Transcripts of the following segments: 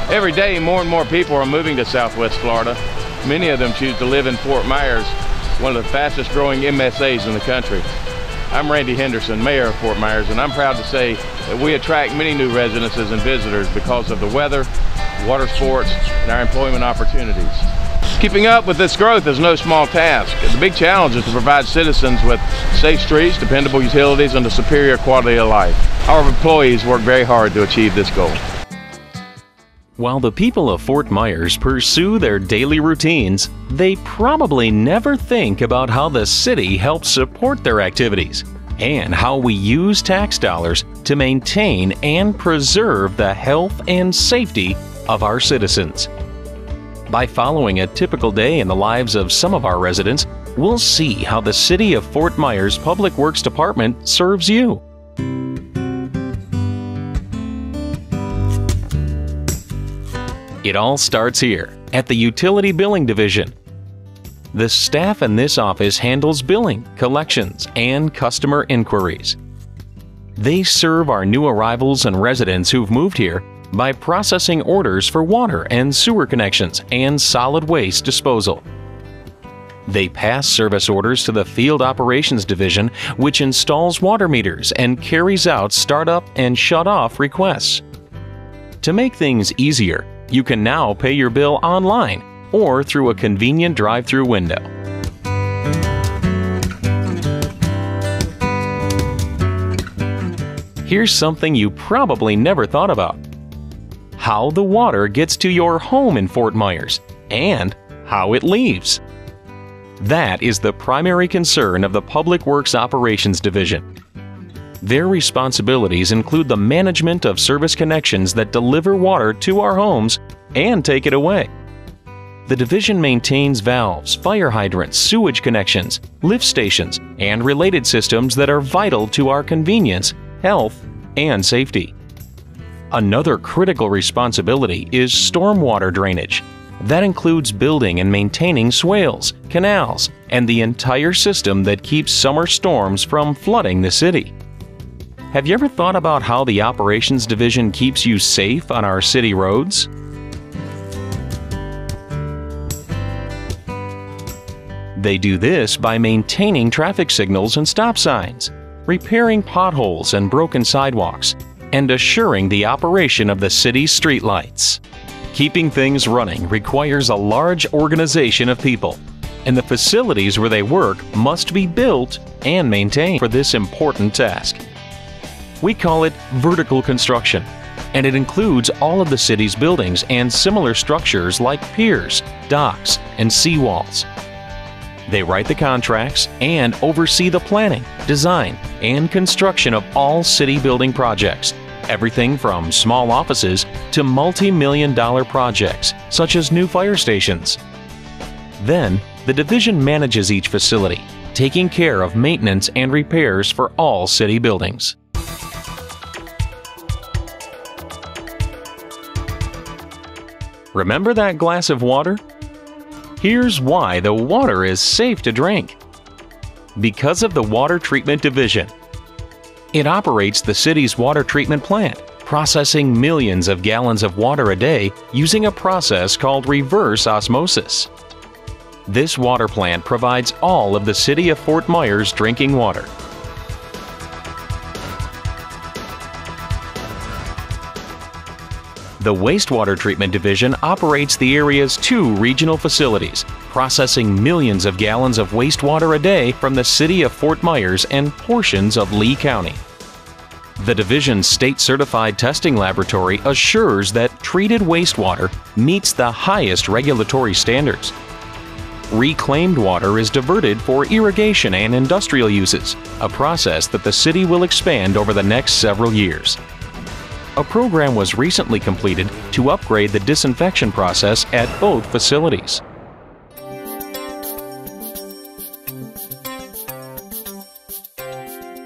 Every day, more and more people are moving to Southwest Florida. Many of them choose to live in Fort Myers, one of the fastest growing MSAs in the country. I'm Randy Henderson, Mayor of Fort Myers, and I'm proud to say that we attract many new residences and visitors because of the weather, water sports, and our employment opportunities. Keeping up with this growth is no small task. The big challenge is to provide citizens with safe streets, dependable utilities, and a superior quality of life. Our employees work very hard to achieve this goal. While the people of Fort Myers pursue their daily routines, they probably never think about how the city helps support their activities and how we use tax dollars to maintain and preserve the health and safety of our citizens. By following a typical day in the lives of some of our residents, we'll see how the City of Fort Myers Public Works Department serves you. It all starts here, at the Utility Billing Division. The staff in this office handles billing, collections, and customer inquiries. They serve our new arrivals and residents who've moved here by processing orders for water and sewer connections and solid waste disposal. They pass service orders to the Field Operations Division, which installs water meters and carries out startup and shut-off requests. To make things easier, you can now pay your bill online or through a convenient drive-through window. Here's something you probably never thought about: how the water gets to your home in Fort Myers and how it leaves. That is the primary concern of the Public Works Operations Division. Their responsibilities include the management of service connections that deliver water to our homes and take it away. The division maintains valves, fire hydrants, sewage connections, lift stations, and related systems that are vital to our convenience, health, and safety. Another critical responsibility is stormwater drainage. That includes building and maintaining swales, canals, and the entire system that keeps summer storms from flooding the city. Have you ever thought about how the Operations Division keeps you safe on our city roads? They do this by maintaining traffic signals and stop signs, repairing potholes and broken sidewalks, and assuring the operation of the city's streetlights. Keeping things running requires a large organization of people, and the facilities where they work must be built and maintained for this important task. We call it vertical construction, and it includes all of the city's buildings and similar structures like piers, docks, and seawalls. They write the contracts and oversee the planning, design, and construction of all city building projects, everything from small offices to multi-million-dollar projects such as new fire stations. Then, the division manages each facility, taking care of maintenance and repairs for all city buildings. Remember that glass of water? Here's why the water is safe to drink. Because of the Water Treatment Division. It operates the city's water treatment plant, processing millions of gallons of water a day using a process called reverse osmosis. This water plant provides all of the City of Fort Myers drinking water. The Wastewater Treatment Division operates the area's 2 regional facilities, processing millions of gallons of wastewater a day from the City of Fort Myers and portions of Lee County. The division's state-certified testing laboratory assures that treated wastewater meets the highest regulatory standards. Reclaimed water is diverted for irrigation and industrial uses, a process that the city will expand over the next several years. A program was recently completed to upgrade the disinfection process at both facilities.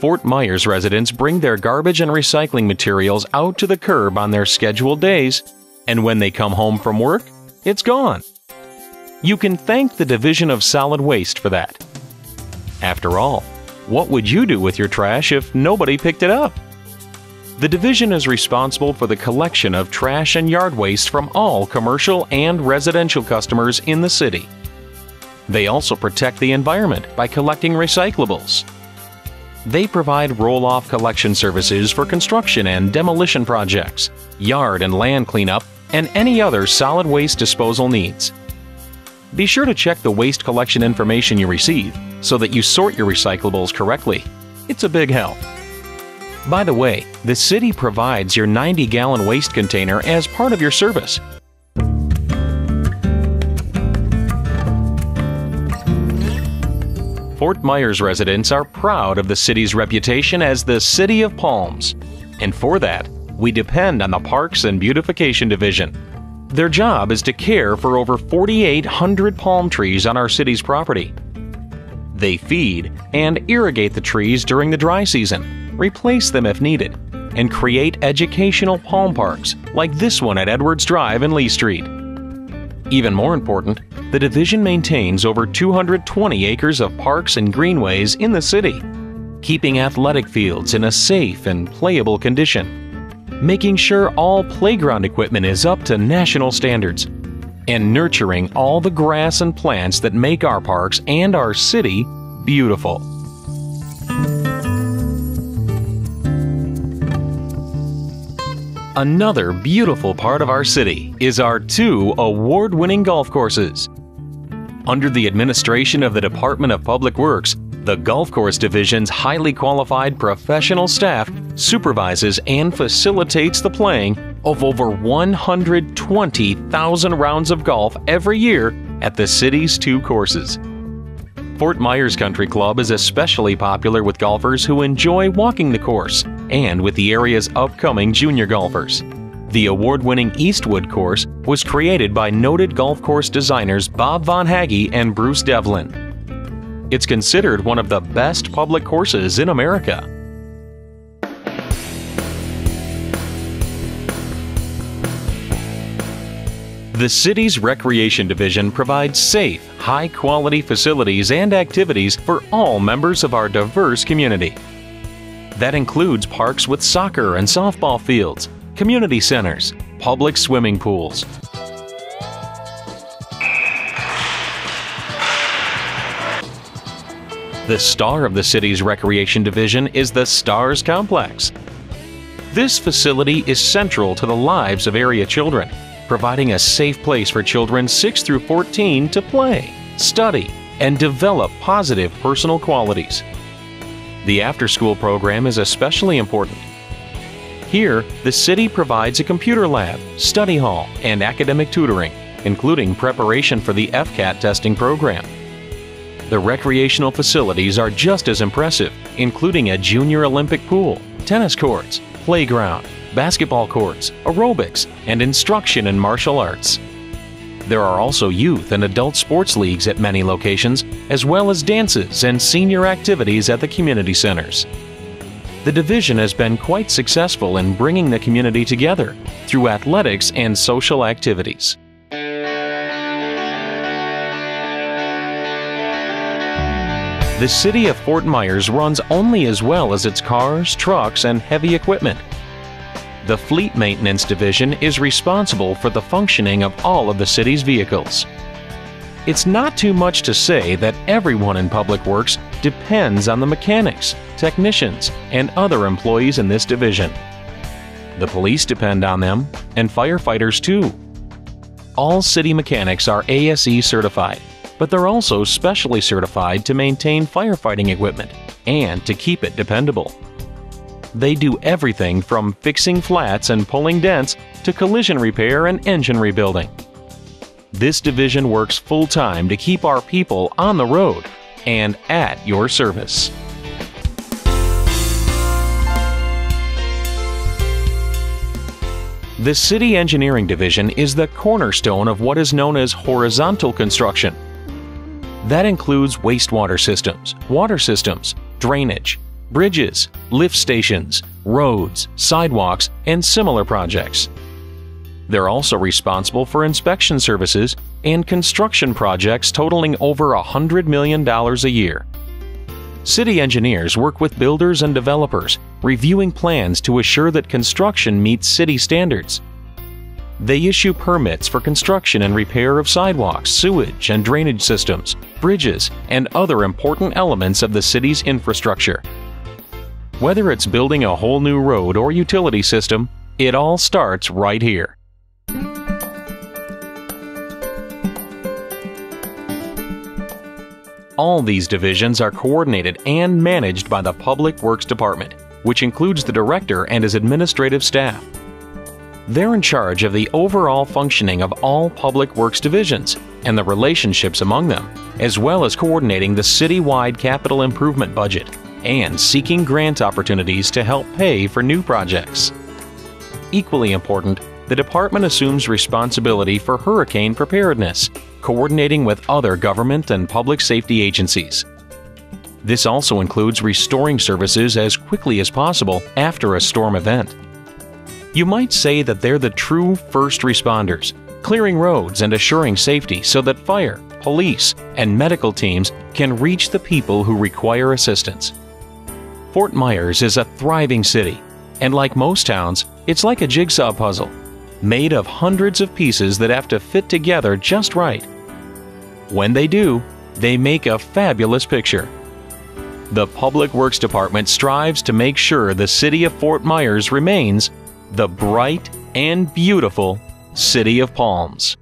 Fort Myers residents bring their garbage and recycling materials out to the curb on their scheduled days, and when they come home from work, it's gone. You can thank the Division of Solid Waste for that. After all, what would you do with your trash if nobody picked it up? The division is responsible for the collection of trash and yard waste from all commercial and residential customers in the city. They also protect the environment by collecting recyclables. They provide roll-off collection services for construction and demolition projects, yard and land cleanup, and any other solid waste disposal needs. Be sure to check the waste collection information you receive so that you sort your recyclables correctly. It's a big help. By the way, the city provides your 90-gallon waste container as part of your service. Fort Myers residents are proud of the city's reputation as the City of Palms, and for that, we depend on the Parks and Beautification Division. Their job is to care for over 4,800 palm trees on our city's property. They feed and irrigate the trees during the dry season, replace them if needed, and create educational palm parks like this one at Edwards Drive and Lee Street. Even more important, the division maintains over 220 acres of parks and greenways in the city, keeping athletic fields in a safe and playable condition, making sure all playground equipment is up to national standards, and nurturing all the grass and plants that make our parks and our city beautiful. Another beautiful part of our city is our 2 award-winning golf courses. Under the administration of the Department of Public Works, the Golf Course Division's highly qualified professional staff supervises and facilitates the playing of over 120,000 rounds of golf every year at the city's 2 courses. Fort Myers Country Club is especially popular with golfers who enjoy walking the course and with the area's upcoming junior golfers. The award-winning Eastwood course was created by noted golf course designers Bob Von Hagge and Bruce Devlin. It's considered one of the best public courses in America. The city's Recreation Division provides safe, high-quality facilities and activities for all members of our diverse community. That includes parks with soccer and softball fields, community centers, public swimming pools. The star of the city's Recreation Division is the Stars Complex. This facility is central to the lives of area children, providing a safe place for children 6 through 14 to play, study, and develop positive personal qualities. The after-school program is especially important. Here, the city provides a computer lab, study hall, and academic tutoring, including preparation for the FCAT testing program. The recreational facilities are just as impressive, including a junior Olympic pool, tennis courts, playground, basketball courts, aerobics, and instruction in martial arts. There are also youth and adult sports leagues at many locations, as well as dances and senior activities at the community centers. The division has been quite successful in bringing the community together through athletics and social activities. The city of Fort Myers runs only as well as its cars, trucks, and heavy equipment. The Fleet Maintenance Division is responsible for the functioning of all of the city's vehicles. It's not too much to say that everyone in Public Works depends on the mechanics, technicians, and other employees in this division. The police depend on them, and firefighters too. All city mechanics are ASE certified, but they're also specially certified to maintain firefighting equipment and to keep it dependable. They do everything from fixing flats and pulling dents to collision repair and engine rebuilding. This division works full-time to keep our people on the road and at your service. The City Engineering Division is the cornerstone of what is known as horizontal construction. That includes wastewater systems, water systems, drainage, bridges, lift stations, roads, sidewalks, and similar projects. They're also responsible for inspection services and construction projects totaling over $100 million a year. City engineers work with builders and developers reviewing plans to assure that construction meets city standards. They issue permits for construction and repair of sidewalks, sewage and drainage systems, bridges, and other important elements of the city's infrastructure. Whether it's building a whole new road or utility system, it all starts right here. All these divisions are coordinated and managed by the Public Works Department, which includes the director and his administrative staff. They're in charge of the overall functioning of all Public Works divisions and the relationships among them, as well as coordinating the citywide capital improvement budget and seeking grant opportunities to help pay for new projects. Equally important, the department assumes responsibility for hurricane preparedness, coordinating with other government and public safety agencies. This also includes restoring services as quickly as possible after a storm event. You might say that they're the true first responders, clearing roads and assuring safety so that fire, police, and medical teams can reach the people who require assistance. Fort Myers is a thriving city, and like most towns, it's like a jigsaw puzzle, made of hundreds of pieces that have to fit together just right. When they do, they make a fabulous picture. The Public Works Department strives to make sure the city of Fort Myers remains the bright and beautiful City of Palms.